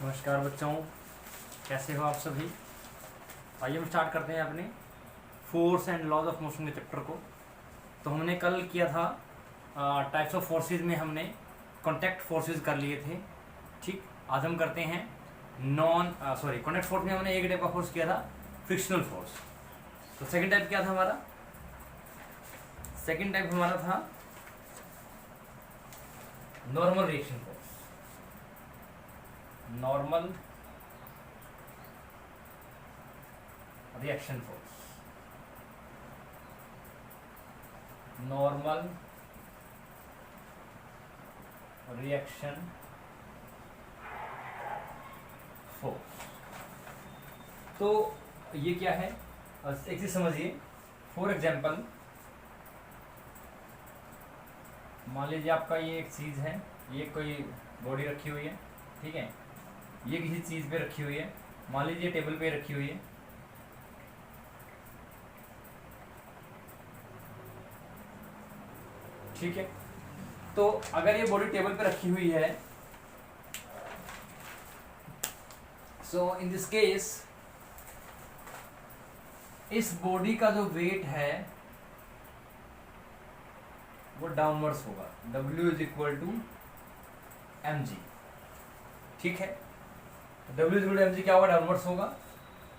नमस्कार बच्चों, कैसे हो आप सभी। आइए हम स्टार्ट करते हैं अपने force and laws of motion के चैप्टर को। तो हमने कल किया था टाइप्स ऑफ फोर्सेस में हमने कॉन्टैक्ट फोर्सेस कर लिए थे। ठीक, आज हम करते हैं कॉन्टैक्ट फोर्स में हमने एक टाइप का फोर्स किया था, फ्रिक्शनल फोर्स। तो सेकंड टाइप क्या था हमारा? सेकंड टाइप हमारा था normal reaction force. Normal reaction force, normal reaction force. तो ये क्या है, एक चीज समझिए। फॉर एग्जाम्पल, मान लीजिए आपका ये एक चीज है, ये कोई बॉडी रखी हुई है, ठीक है, ये किसी चीज पे रखी हुई है, मान लीजिए टेबल पे रखी हुई है। ठीक है, तो अगर ये बॉडी टेबल पे रखी हुई है, सो इन दिस केस इस बॉडी का जो वेट है वो डाउनवर्ड्स होगा। W is equal to mg। ठीक है, W is equal to mg क्या होगा? डाउनवर्ड्स होगा।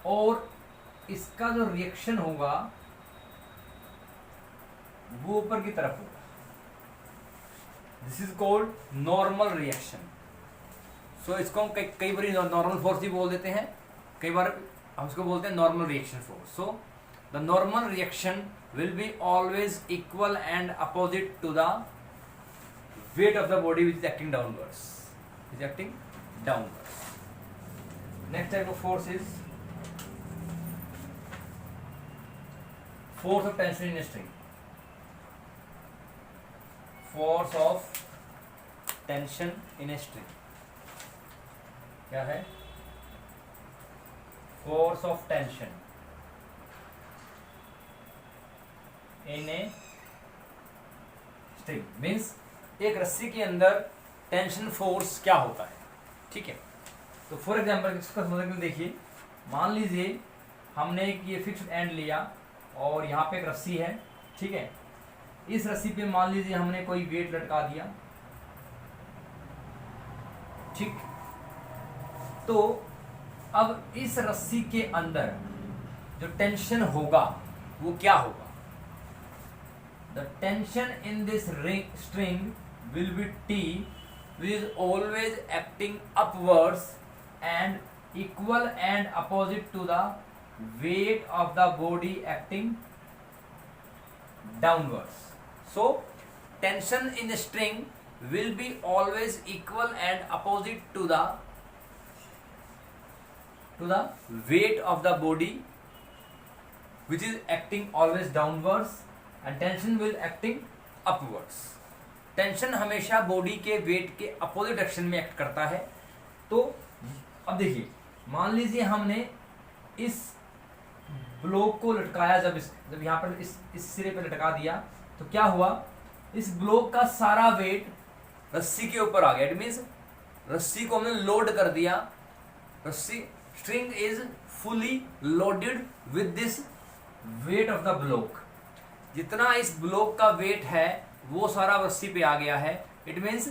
और इसका जो रिएक्शन होगा वो ऊपर की तरफ होगा। This is called normal reaction. So इसको हम कई बार नॉर्मल फोर्स ही बोल देते हैं, कई बार हम इसको बोलते हैं normal reaction force. So the normal reaction will be always equal and opposite to the weight of the body which is acting downwards. Is acting downwards. Next type of force is force of tension in a string. Force of tension in a string. क्या है? Force of tension in a string means एक रस्सी के अंदर tension force क्या होता है। ठीक है, तो फॉर एग्जांपल इसका समझने के लिए देखिए, मान लीजिए हमने एक ये फिक्स्ड एंड लिया और यहाँ पे एक रस्सी है। ठीक है, इस रस्सी पे मान लीजिए हमने कोई वेट लटका दिया। ठीक, तो अब इस रस्सी के अंदर जो टेंशन होगा वो क्या होगा? The tension in this string will be T, which is always acting upwards and equal and opposite to the weight of the body acting downwards. So, tension in the string will be always equal and opposite to the weight of the body, which is acting always downwards. And tension will acting upwards. Tension हमेशा body के wait के opposite direction में act करता है। तो अब देखिए, मान लीजिए हमने इस ब्लॉक को लटकाया, जब यहाँ पर इस सिरे पे लटका दिया तो क्या हुआ? इस ब्लॉक का सारा वेट रस्सी के ऊपर आ गया। इट मीन्स रस्सी को हमने लोड कर दिया। रस्सी string is fully loaded with this weight of the block. जितना इस ब्लॉक का वेट है वो सारा रस्सी पे आ गया है। It means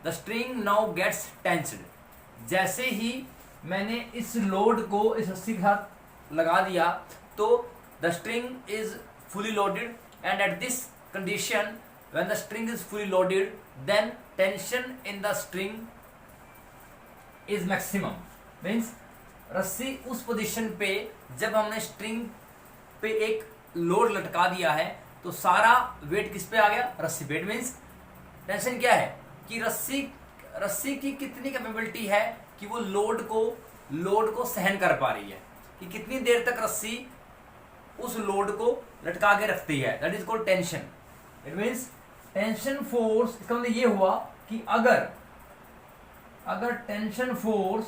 the string now gets tensed. जैसे ही मैंने इस लोड को इस रस्सी के साथ लगा दिया तो the string is fully loaded, and at this condition when the string is fully loaded then tension in the string is maximum. Means रस्सी उस पोजीशन पे जब हमने स्ट्रिंग पे एक लोड लटका दिया है तो सारा वेट किस पे आ गया? रस्सी पे। मीन्स टेंशन क्या है कि रस्सी की कितनी कैपेबिलिटी है कि वो लोड को सहन कर पा रही है, कि कितनी देर तक रस्सी उस लोड को लटका के रखती है। That is called tension. It means tension force, इसका मतलब ये हुआ कि अगर tension force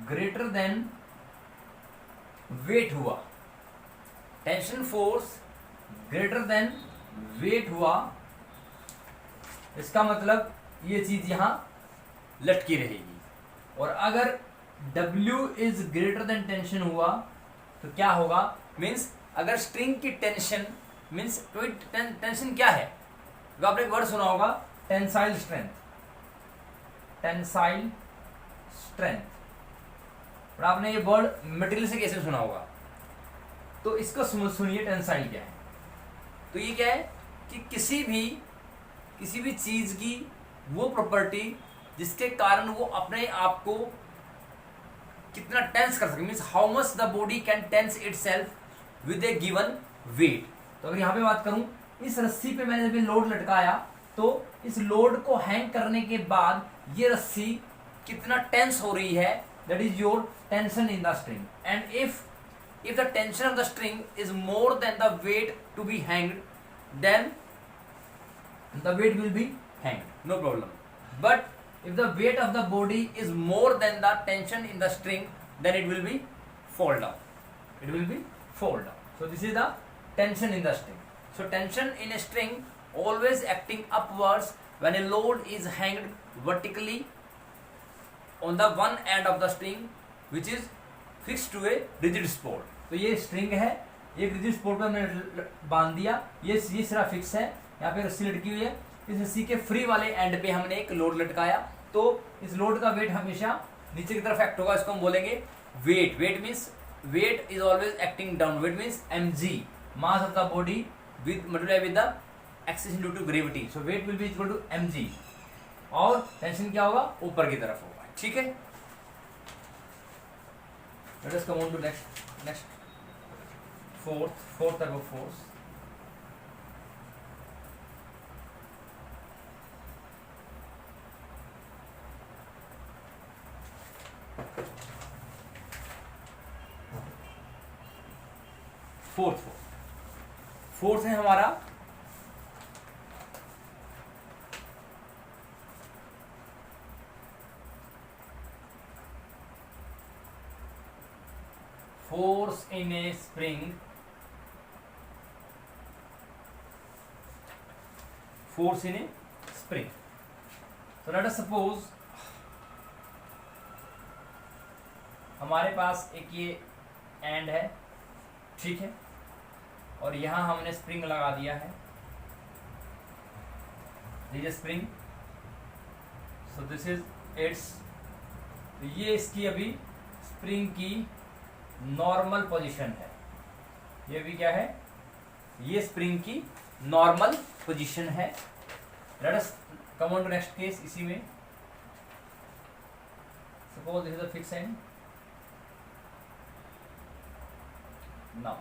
greater than weight हुआ, tension force greater than weight हुआ, इसका मतलब ये चीज यहां लटकी रहेगी। और अगर W is greater than tension हुआ तो क्या होगा, मीन्स अगर स्ट्रिंग की टेंशन, मीन्स कोई टेंशन क्या है, जो आपने एक वर्ड सुना होगा टेंसाइल स्ट्रेंथ, टेंसाइल स्ट्रेंथ, और आपने ये वर्ड मटेरियल से कैसे सुना होगा, तो इसको सुनिए टेंसाइल क्या है। तो ये क्या है कि किसी भी चीज की वो प्रॉपर्टी जिसके कारण वो अपने आप को कितना टेंस कर सके, means how much the body can tense itself with a given weight. तो अगर यहाँ पे बात करूं, इस रस्सी पे मैंने जब लोड लटकाया तो इस लोड को हैंग करने के बाद ये रस्सी कितना टेंस हो रही है, that is your tension in the string. And if the tension of the string is more than the weight to be hanged, then the weight will be hanged, no problem. But if the weight of the body is more than the tension in the string, then it will be fall down, it will be fall down. So this is the tension in the string. So tension in a string always acting upwards when a load is hanged vertically on the one end of the string which is fix to a rigid support. तो ये string है, एक rigid support पर मैंने बांध दिया, ये सिरा फिक्स है, यहाँ पे रस्सी लटकी हुई है, इस रस्सी के फ्री वाले एंड पे हमने एक लोड लटकाया, तो इस लोड का वेट हमेशा नीचे की तरफ एक्ट होगा, इसको हम बोलेंगे weight. Weight means weight is always acting down, weight means mg, mass of the body with multiply with the excess due to gravity. So weight will be equal to mg, और tension क्या होगा, ऊपर की तरफ होगा, ठीक है। Let us come on to next fourth type of force. Fourth है हमारा force in a spring, force in a spring. So let us suppose हमारे पास एक ये एंड है, ठीक है, और यहाँ हमने स्प्रिंग लगा दिया है, this is spring, so this is it's, ये इसकी अभी स्प्रिंग की नॉर्मल पोजीशन है, ये भी क्या है, ये स्प्रिंग की नॉर्मल पोजीशन है। Let us come on to next case. इसी में suppose this is a fix end, now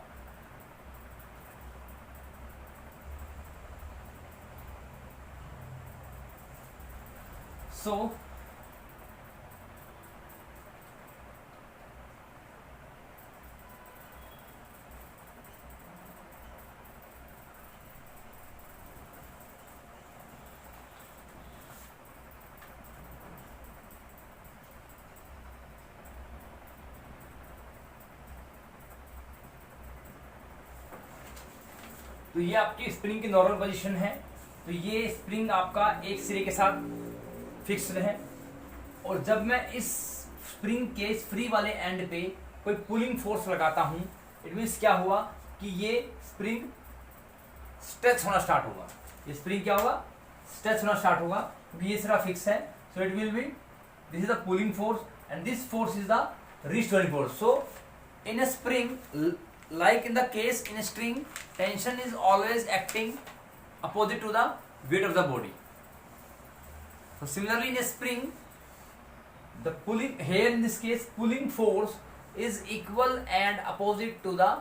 so तो ये आपकी स्प्रिंग की नॉर्मल पोजीशन है। तो ये स्प्रिंग आपका एक सिरे के साथ फिक्स्ड है, और जब मैं इस स्प्रिंग के इस फ्री वाले एंड पे कोई पुलिंग फोर्स लगाता हूं, इट मीन्स क्या हुआ कि ये स्प्रिंग स्ट्रेच होना स्टार्ट होगा, ये स्प्रिंग क्या होगा, स्ट्रेच होना स्टार्ट होगा, क्योंकि ये सिरा फिक्स है। सो it will be, this is the pulling force and this force is the restoring force. So in a spring, like in the case in a string, tension is always acting opposite to the weight of the body. So similarly in a spring, the pulling, here in this case pulling force is equal and opposite to the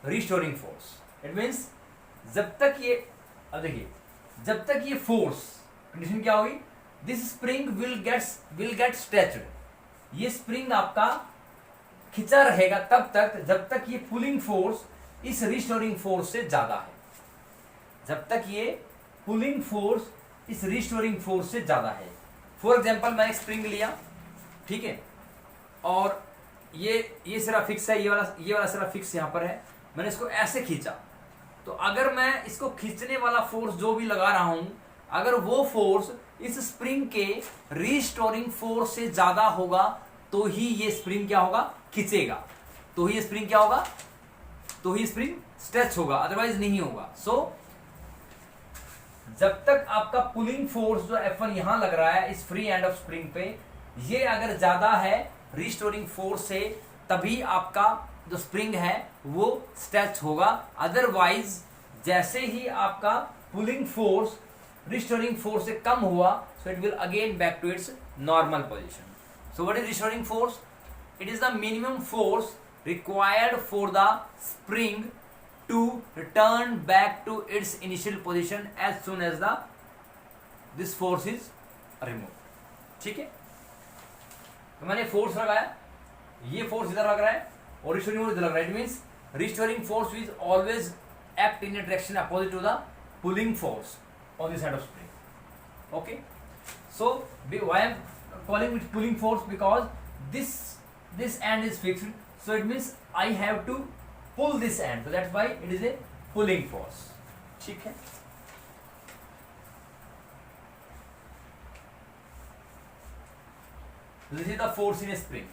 restoring force. It means जब तक ये, अब देखिए, जब तक ये force condition क्या होगी, this spring will get stretched, ये स्प्रिंग आपका खिंचा रहेगा तब तक जब तक ये पुलिंग फोर्स इस रिस्टोरिंग फोर्स से ज्यादा है, जब तक ये पुलिंग फोर्स इस रिस्टोरिंग फोर्स से ज्यादा है। फॉर एग्जांपल मैंने स्प्रिंग लिया, ठीक है, और ये सिरा फिक्स है, ये वाला सिरा फिक्स यहाँ पर है, मैंने इसको ऐसे खींचा, तो अगर मैं इसको खींचने वाला फोर्स जो भी लगा रहा हूं, अगर वो फोर्स इस स्प्रिंग के रिस्टोरिंग फोर्स से ज्यादा होगा तो ही ये स्प्रिंग क्या होगा, खींचेगा, तो ही स्प्रिंग क्या होगा, तो ही स्प्रिंग स्ट्रेच होगा, अदरवाइज नहीं होगा। सो जब तक आपका पुलिंग फोर्स जो F1 यहां लग रहा है इस फ्री एंड ऑफ स्प्रिंग पे, ये अगर ज्यादा है रिस्टोरिंग फोर्स से, तभी आपका जो स्प्रिंग है वो स्ट्रेच होगा, अदरवाइज जैसे ही आपका पुलिंग फोर्स रिस्टोरिंग फोर्स से कम हुआ, so it will again back to its normal position. So what is restoring force? It is the minimum force required for the spring to return back to its initial position as soon as this force is removed। ठीक है, तो मैंने force लगाया, ये force इधर लग रहा है और रिस्टोरिंग फोर्स इधर लग रहा है। It means restoring force will always act in a direction opposite to the pulling force on the side of spring. Okay, so why I am calling it pulling force? Because this end is fixed, so it means I have to pull this end, so that's why it is a pulling force। ठीक है, this is the force in a spring।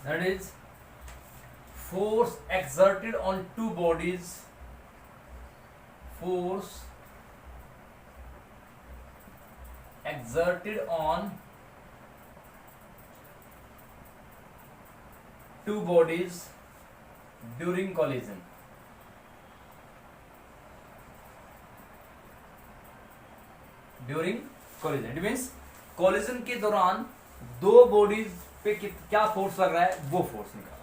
that is force exerted on two bodies, force exerted on two bodies during collision। during collision it means collision के दौरान दो bodies पे क्या force लग रहा है, वो फोर्स निकाल।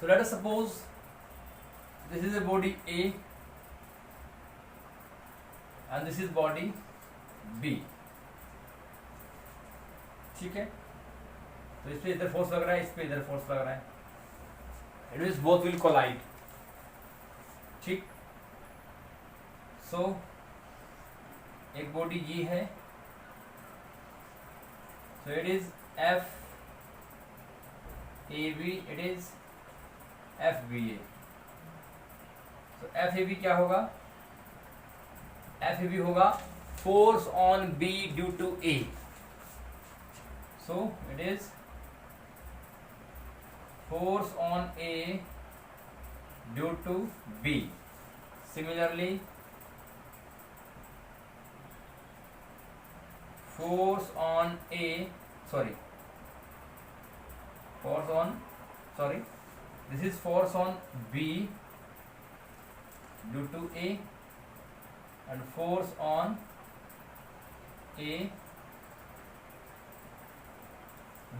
So let us suppose this is a body A and this is body B। ठीक है, तो इस पे इधर फोर्स लग रहा है, इस पे इधर फोर्स लग रहा है, it means both will collide. ठीक, सो एक बॉडी ये है, so it is FAB, it is FBA। तो FAB क्या होगा? FAB होगा force on B due to A। So it is force on A due to B। Similarly force on A, this is force on B due to A and force on A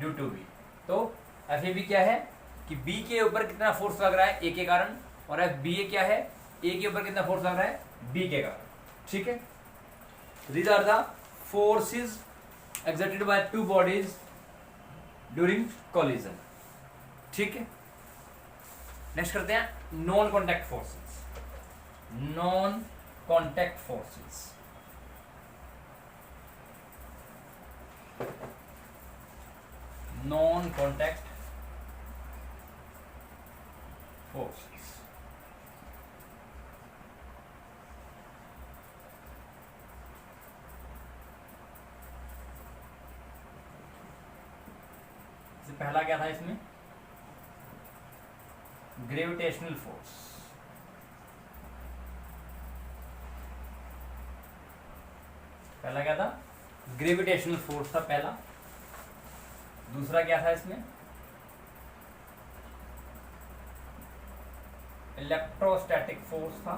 due to B। तो FAB क्या है कि B के ऊपर कितना force लग रहा है A के कारण, और FBA क्या है, A के ऊपर कितना फोर्स लग रहा है B के कारण। ठीक है, these are the forces exerted by two bodies during collision। ठीक है, नेक्स्ट करते हैं non contact forces. Non contact forces, non contact forces. पहला क्या था इसमें? Gravitational force. पहला क्या था? ग्रेविटेशनल फोर्स था पहला। दूसरा क्या था इसमें? इलेक्ट्रोस्टैटिक फोर्स था।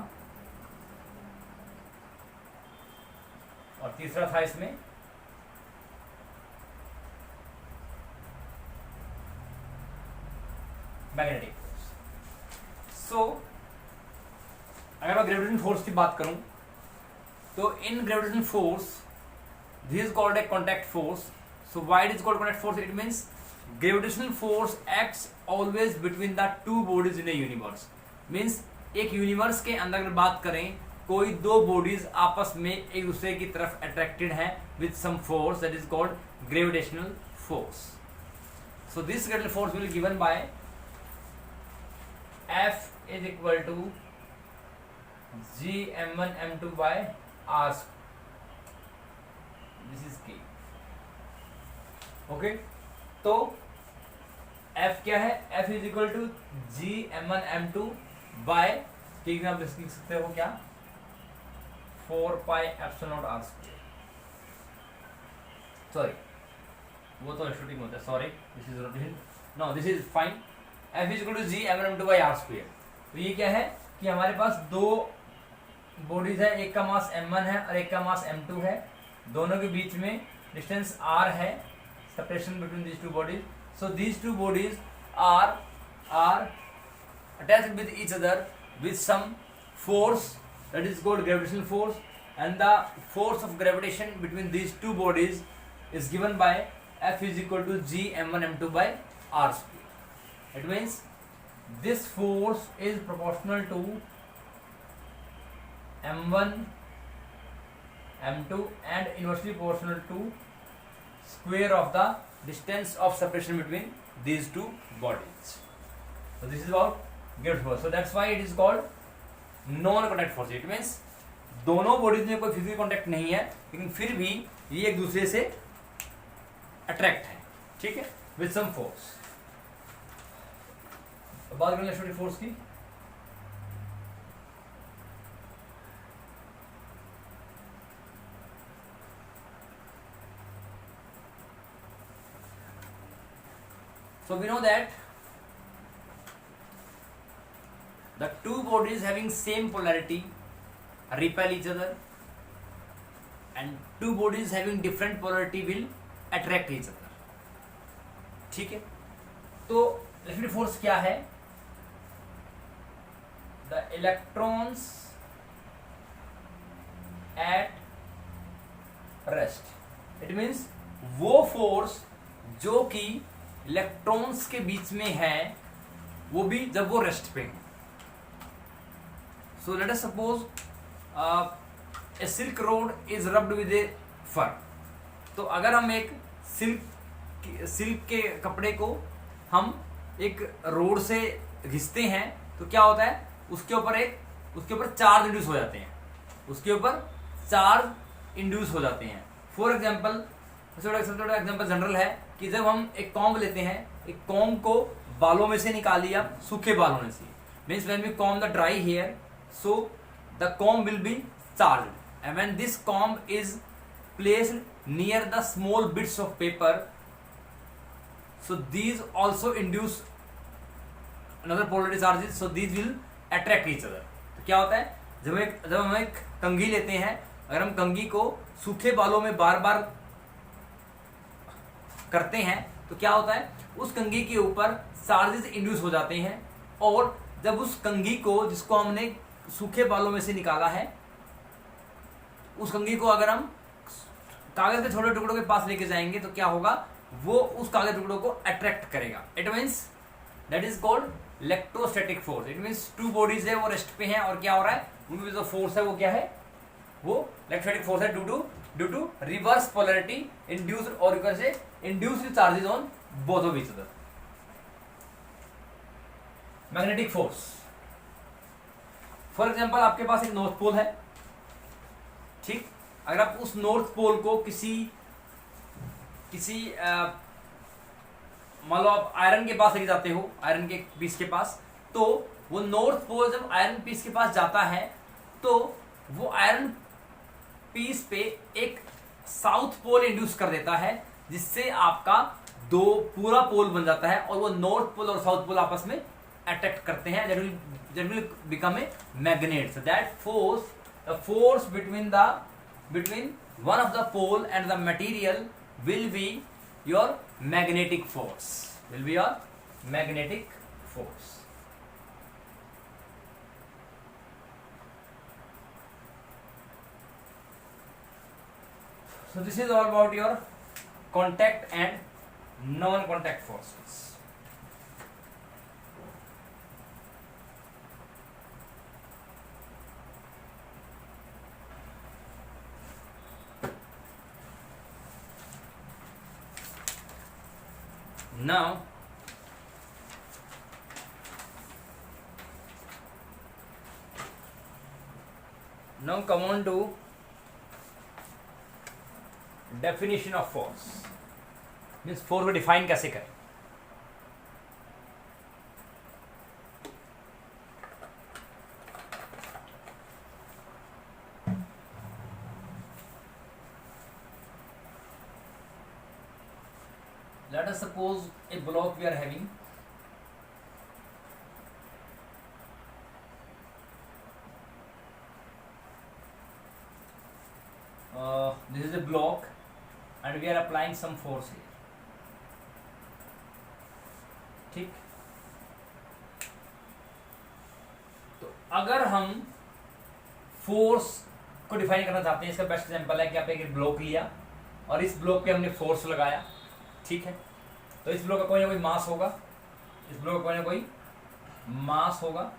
और तीसरा था इसमें मैग्नेटिक फोर्स। सो अगर मैं ग्रेविटेशनल फोर्स की बात करूं तो in gravitational force this is called a contact force. So why it is called contact force? It means gravitational force acts always between the two bodies in A universe. Means एक universe के अंदर अगर बात करें, कोई दो bodies आपस में एक दूसरे की तरफ अट्रैक्टेड हैं with some force, that is called gravitational force. So this gravitational force will be given by F is equal to G m1 m2 by r square. This is K. Okay, तो F क्या है? F is equal to G m1 m2 by K की आप लिख सकते हो क्या? 4 pi epsilon naught r square. Sorry, वो तो शूटिंग होता है. Sorry, this is rotation. No, this is fine. F is equal to G m1 m2 by r square. तो ये क्या है कि हमारे पास दो बॉडीज है, एक का मास m1 है और एक का मास m2 है. दोनों के बीच में डिस्टेंस r है, separation between these two bodies. So these two bodies are attached with each other with some force, that is called gravitational force, and the force of gravitation between these two bodies is given by F is equal to G m1 m2 by r square. It means this force is proportional to m1 m2 and inversely proportional to square of the distance of separation between these two bodies. So this is about gravitational force. So that's why it is called non-contact force. It means दोनों bodies में कोई physical contact नहीं है, लेकिन फिर भी ये एक दूसरे से अट्रैक्ट है. ठीक है, विद सम फोर्स. बात करें इलेक्ट्रोस्टैटिक फोर्स की. So we know that the two bodies having same polarity repel each other, and two bodies having different polarity will attract each other. ठीक है, तो इलेक्ट्रिक फोर्स क्या है? The electrons at rest. It means वो force जो कि electrons के बीच में है, वो भी जब वो रेस्ट पे है. So let us suppose a silk rod is rubbed with a fur. तो अगर हम एक सिल्क के कपड़े को हम एक रोड से घिसते हैं तो क्या होता है? उसके ऊपर चार्ज इंड्यूस हो जाते हैं. फॉर एग्जाम्पल, एग्जाम्पल जनरल है कि जब हम एक कॉम्ब लेते हैं, एक कॉम्ब को बालों में से निकाल लिया, सूखे बालों में से, means when we comb the dry hair, so the comb will be charged, and when this comb is placed near the small bits of paper, so these also induce another polarity charges, so these will attract each other. तो क्या होता है, जब हम एक कंघी लेते हैं, अगर हम कंघी को सूखे बालों में बार बार करते हैं तो क्या होता है? उस कंघी के ऊपर चार्जेस इंड्यूस हो जाते हैं, और जब उस कंघी को, जिसको हमने सूखे बालों में से निकाला है, उस कंघी को अगर हम कागज के छोटे टुकड़ों के पास लेके जाएंगे तो क्या होगा? वो उस कागज टुकड़ों को अट्रैक्ट करेगा. It means that is called electrostatic force. It means two bodies है, वो रेस्ट पे हैं, और क्या हो रहा है? उनमें जो फोर्स है वो क्या है? वो इलेक्ट्रोस्टैटिक फोर्स है due to reverse polarity induced, और you can say induced charges on both of each other. Magnetic force. For example, आपके पास एक नॉर्थ पोल है. ठीक, अगर आप उस नॉर्थ पोल को किसी मान लो आप आयरन के पास लेके जाते हो, आयरन के पीस के पास, तो वो नॉर्थ पोल जब आयरन पीस के पास जाता है तो वो आयरन पीस पे एक साउथ पोल इंड्यूस कर देता है, जिससे आपका दो पूरा पोल बन जाता है, और वो नॉर्थ पोल और साउथ पोल आपस में अट्रैक्ट करते हैं. that will become a magnet. So that force, the force between one of the pole and the material will be your magnetic force. So this is all about your contact and non-contact forces. Now come on to definition of force. Means force को define कैसे करें. Let us suppose a block we are having. This is a block and we are applying some force here. ठीक. तो अगर हम force को define करना चाहते हैं, इसका बेस्ट एग्जांपल है कि आप एक ब्लॉक लिया और इस ब्लॉक पे हमने फोर्स लगाया. ठीक है. तो इस ब्लॉक का कोई ना कोई मास होगा, इस ब्लॉक का कोई ना कोई मास होगा.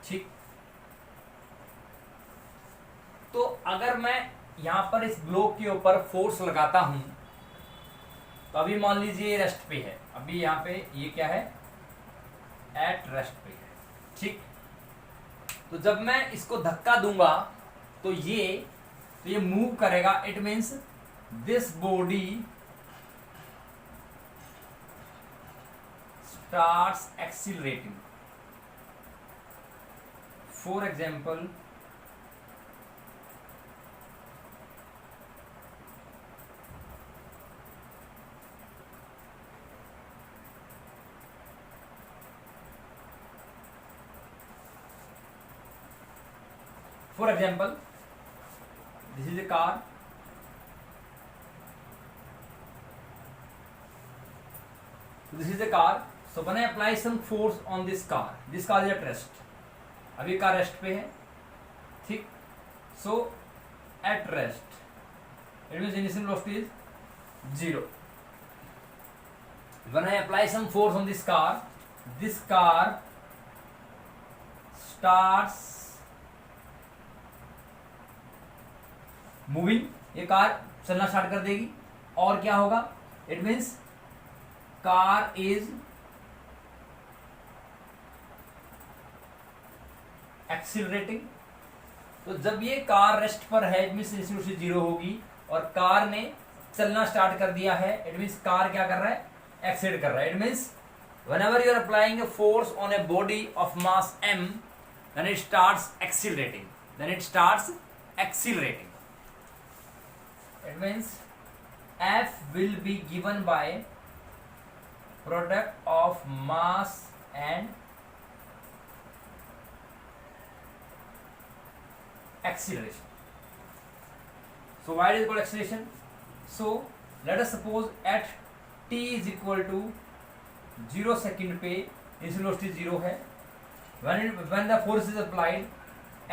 ठीक. तो अगर मैं यहां पर इस ब्लॉक के ऊपर फोर्स लगाता हूं तो अभी मान लीजिए ये रेस्ट पे है, अभी यहाँ पे ये क्या है, एट रेस्ट पे है. ठीक. तो जब मैं इसको धक्का दूंगा तो ये मूव करेगा. It means this body starts accelerating. For example, this is a car. This is a car. So when I apply some force on this car is at rest. अभी कार रेस्ट पे है. ठीक. So at rest, it means initial velocity is 0. When I apply some force on this car starts moving. ये car चलना start कर देगी और क्या होगा, it means car is accelerating. तो जब ये कार रेस्ट पर है, इट मीन्स वेलोसिटी 0 होगी और कार ने चलना स्टार्ट कर दिया है. इट मीन्स कार क्या कर रहा है, एक्सीलरेट कर रहा है. It means whenever you are applying a force on a body of mass m, then it starts accelerating. It means F will be given by product of mass and acceleration. So why is it called acceleration? So let us suppose at t is equal to 0 second पे initial velocity 0 है. When the force is applied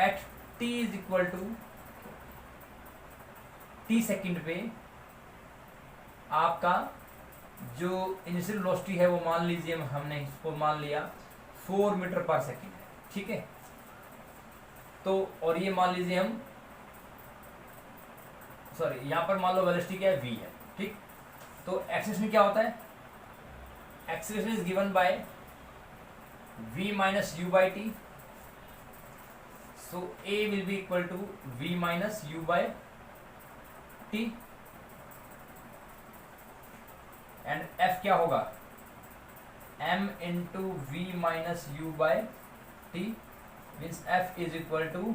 at t is equal to t second पे आपका जो initial velocity है वो मान लीजिए, हमने इसको मान लिया 4 मीटर पर सेकंड है. ठीक है. तो और ये मान लीजिए हम यहाँ पर मान लो वेलोसिटी क्या है, v है. ठीक. तो एक्सेलरेशन क्या होता है, acceleration is given by v minus u by t. So a will be equal to v minus u by t and f क्या होगा, m into v minus u by t. Means f is equal to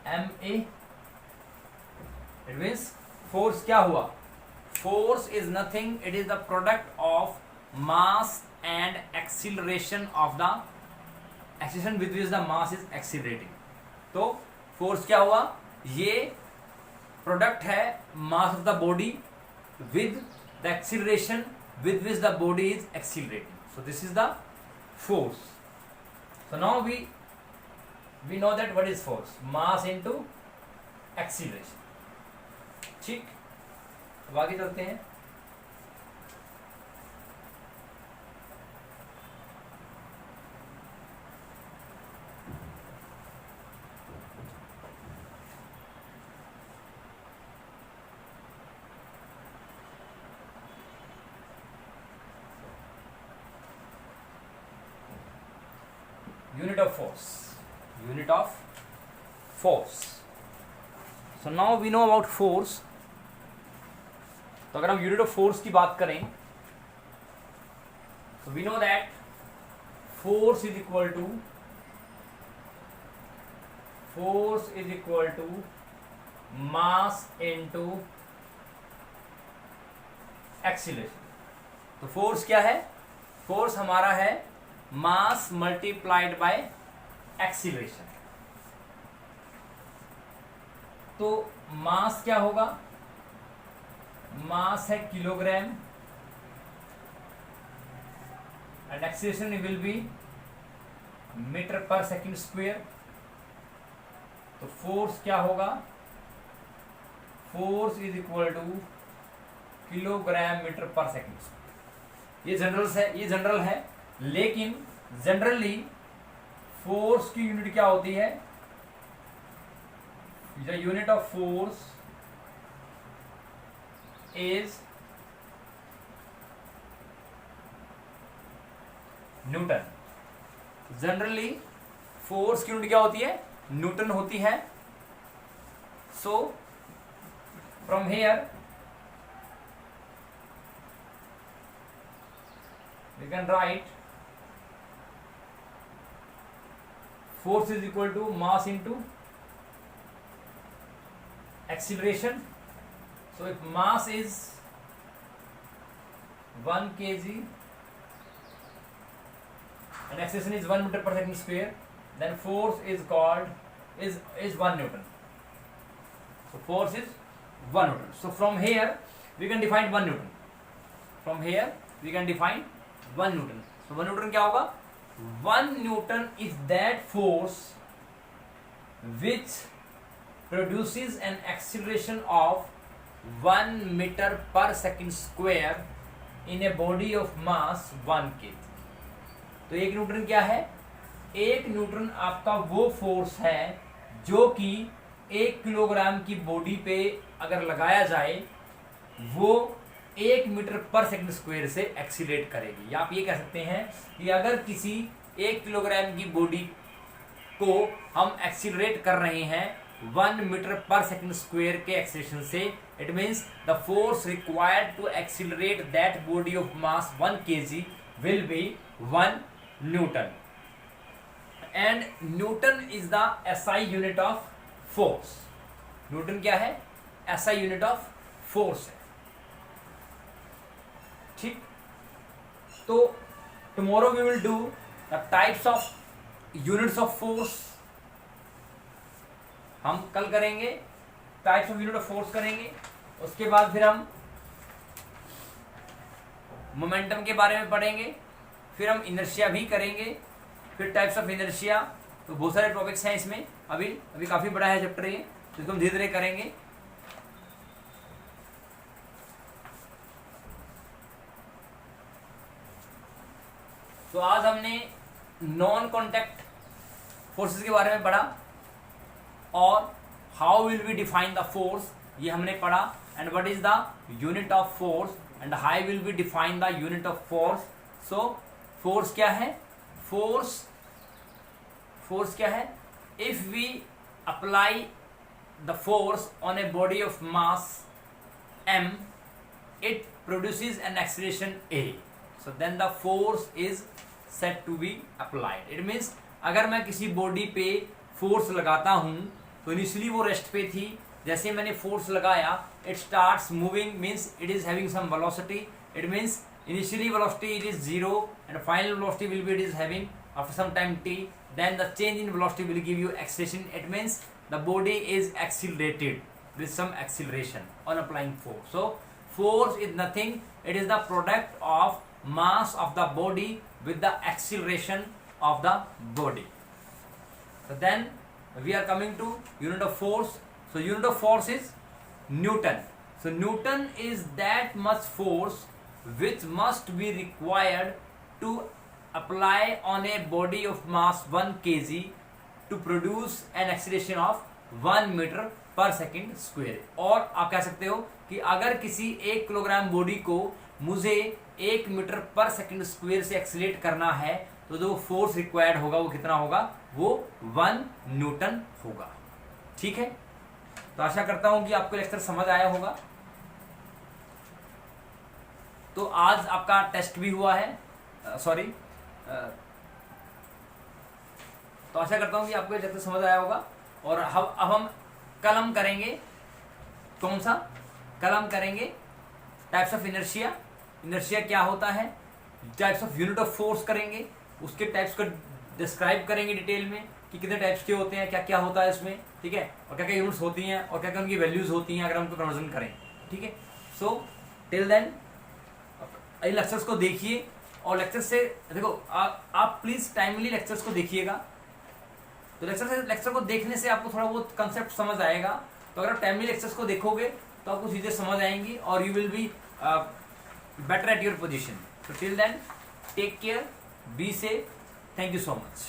m a. It means force क्या हुआ, force is nothing, it is the product of mass and acceleration of the acceleration with which the mass is accelerating. तो force क्या हुआ, ये product है mass of the body with the acceleration with which the body is accelerating. So this is the force. So now we know that what is force, mass into acceleration. ठीक. अब आगे चलते हैं. unit of force. So now we know about force. तो अगर हम unit of force की बात करें तो we know that force is equal to mass into acceleration. तो फोर्स क्या है? फोर्स हमारा है मास मल्टीप्लाइड बाय एक्सीलरेशन. तो मास क्या होगा? मास है kilogram and acceleration will be metre per second square. तो फोर्स क्या होगा? Force is equal to kilogram metre per second square. ये जनरल है, लेकिन जनरली फोर्स की यूनिट क्या होती है? The unit of force is newton. Generally force की यूनिट क्या होती है? न्यूटन होती है. So from here we can write force is equal to mass into acceleration. So if mass is 1 kg and acceleration is 1 meter per second square, then force is called is 1 Newton. So force is 1 Newton. So from here we can define 1 Newton. From here we can define 1 Newton. So 1 Newton क्या होगा? 1 Newton is that force which produces an acceleration of 1 meter per second square in a body of mass 1 kg. तो 1 Newton क्या है? 1 Newton आपका वो force है जो कि 1 किलोग्राम की बॉडी पे अगर लगाया जाए वो 1 मीटर पर सेकंड स्क्वायर से एक्सीलरेट करेगी. या आप ये कह सकते हैं कि अगर किसी 1 किलोग्राम की बॉडी को हम एक्सीलरेट कर रहे हैं 1 मीटर पर सेकंड स्क्वायर के एक्सीलरेशन से, it means the force required to accelerate that body of mass 1 kg will be 1 newton. And newton is the SI unit of force. Newton क्या है? SI unit of force है. ठीक. तो tomorrow we will do the types of units of force. हम कल करेंगे types of unit of force करेंगे. उसके बाद फिर हम मोमेंटम के बारे में पढ़ेंगे. फिर हम इनर्शिया भी करेंगे. फिर टाइप्स ऑफ इनर्शिया. तो बहुत सारे टॉपिक्स हैं इसमें. अभी काफी बड़ा है चैप्टर ये, तो इसको हम धीरे धीरे करेंगे. तो आज हमने नॉन कॉन्टैक्ट फोर्सेस के बारे में पढ़ा और how will we define the force ये हमने पढ़ा. And what is the unit of force and how will we define the unit of force. So force क्या है? फोर्स क्या है? If we apply the force on a body of mass m, it produces an acceleration a. So then the force is said to be applied. It means अगर मैं किसी body पे force लगाता हूँ तो इनिशियली वो रेस्ट पे थी. जैसे मैंने फोर्स लगाया it starts moving, means it is having some velocity. It means initially velocity it is 0 and final velocity will be it is having after some time t. Then the change in velocity will give you acceleration. It means the body is accelerated with some acceleration on applying force. So force is nothing. It is the product of mass of the body with the acceleration of the body. So then we are coming to unit of force. So unit of force is Newton. So Newton is that much force which must be required to apply on a body of mass 1 kg to produce an acceleration of 1 meter per second square. और आप कह सकते हो कि अगर किसी 1 kilogram body को मुझे 1 मीटर पर सेकंड स्क्वायर से एक्सीलरेट करना है तो जो फोर्स रिक्वायर्ड होगा वो कितना होगा, वो 1 न्यूटन होगा। ठीक है, तो आशा करता हूं कि आपको लेक्चर समझ आया होगा। तो आज आपका टेस्ट भी हुआ है, तो आशा करता हूं कि आपको लेक्चर समझ आया होगा। और अब हम कल हम करेंगे, कौन सा कल हम करेंगे, टाइप्स ऑफ इनर्शिया, इनर्शिया क्या होता है, types of unit of force करेंगे, उसके टाइप्स को डिस्क्राइब करेंगे डिटेल में कि कितने टाइप्स के होते हैं, क्या क्या होता है इसमें, ठीक है, और क्या क्या यूनिट्स होती हैं और क्या क्या उनकी वैल्यूज होती हैं अगर हम उनको कन्वर्जन करें। ठीक है, so till then in lectures को देखिए, और लेक्चर से देखो आप प्लीज टाइमली लेक्चर्स को देखिएगा। तो लेक्चर को देखने से आपको थोड़ा बहुत कंसेप्ट समझ आएगा। तो अगर आप टाइमली लेक्चर्स को देखोगे तो आपको चीजें समझ आएंगी और you will be better at your position. So till then, take care, be safe. Thank you so much.